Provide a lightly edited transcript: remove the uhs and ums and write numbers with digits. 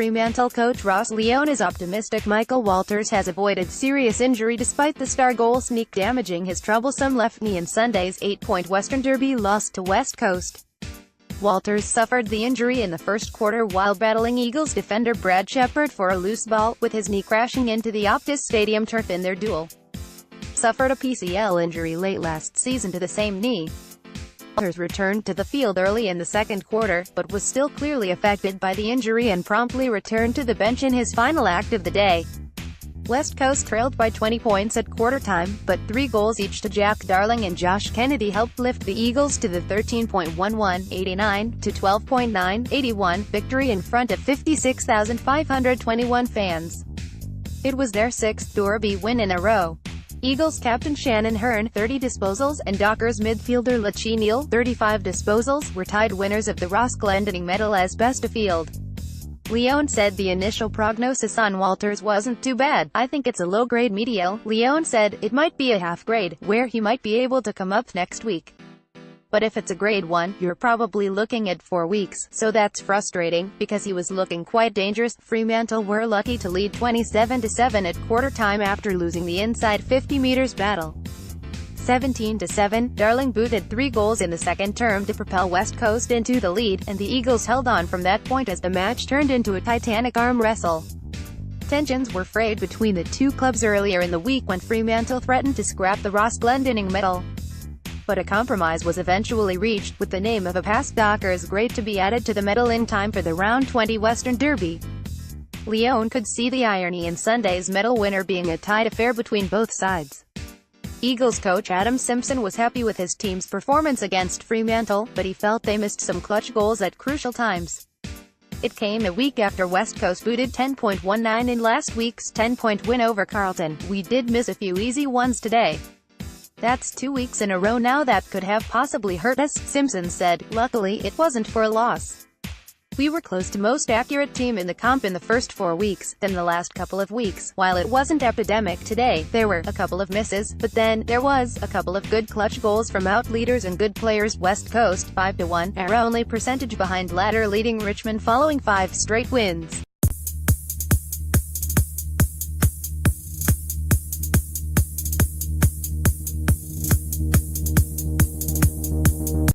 Fremantle coach Ross Lyon is optimistic Michael Walters has avoided serious injury despite the star goal sneak damaging his troublesome left knee in Sunday's 8-point Western Derby loss to West Coast. Walters suffered the injury in the first quarter while battling Eagles defender Brad Sheppard for a loose ball, with his knee crashing into the Optus Stadium turf in their duel. Suffered a PCL injury late last season to the same knee. Walters returned to the field early in the second quarter, but was still clearly affected by the injury and promptly returned to the bench in his final act of the day. West Coast trailed by 20 points at quarter-time, but 3 goals each to Jack Darling and Josh Kennedy helped lift the Eagles to the 13.11, 89-12.9, 81 victory in front of 56,521 fans. It was their 6th Derby win in a row. Eagles captain Shannon Hearn, 30 disposals, and Dockers midfielder Lachie Neal, 35 disposals, were tied winners of the Ross Lyon medal as best of field. Lyon said the initial prognosis on Walters wasn't too bad. "I think it's a low-grade medial," Lyon said. "It might be a half-grade, where he might be able to come up next week. But if it's a grade 1, you're probably looking at 4 weeks, so that's frustrating, because he was looking quite dangerous." Fremantle were lucky to lead 27-7 at quarter-time after losing the inside 50 meters battle. 17-7, Darling booted 3 goals in the second term to propel West Coast into the lead, and the Eagles held on from that point as the match turned into a titanic arm wrestle. Tensions were frayed between the two clubs earlier in the week when Fremantle threatened to scrap the Ross Lyon medal. But a compromise was eventually reached, with the name of a past Dockers great to be added to the medal in time for the Round 20 Western Derby. Lyon could see the irony in Sunday's medal winner being a tied affair between both sides. Eagles coach Adam Simpson was happy with his team's performance against Fremantle, but he felt they missed some clutch goals at crucial times. It came a week after West Coast booted 10.19 in last week's 10-point win over Carlton. "We did miss a few easy ones today. That's 2 weeks in a row now that could have possibly hurt us," Simpson said. "Luckily, it wasn't for a loss. We were close to most accurate team in the comp in the first 4 weeks, then the last couple of weeks. While it wasn't epidemic today, there were a couple of misses, but then there was a couple of good clutch goals from out leaders and good players." West Coast, 5-1, are only percentage behind ladder leading Richmond following 5 straight wins.